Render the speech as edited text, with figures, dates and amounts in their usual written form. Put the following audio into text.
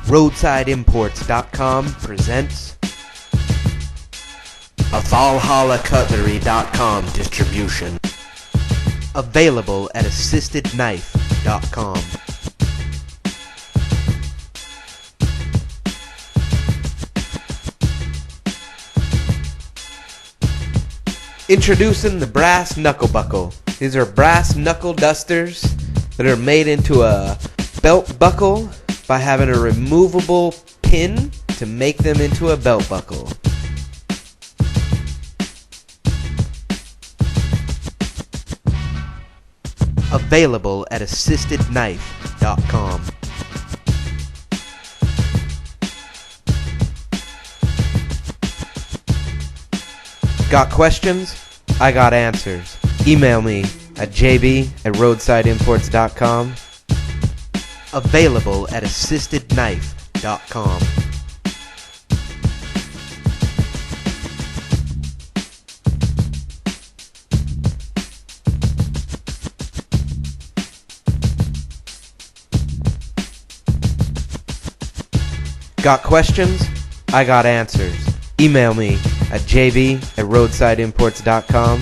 Roadsideimports.com presents a ValhallaCutlery.com distribution. Available at AssistedKnife.com. Introducing the brass knuckle buckle. These are brass knuckle dusters that are made into a belt buckle by having a removable pin to make them into a belt buckle. Available at AssistedKnife.com. Got questions? I got answers. Email me at jb@roadsideimports.com. Available at AssistedKnife.com. Got questions? I got answers. Email me at jb@roadsideimports.com.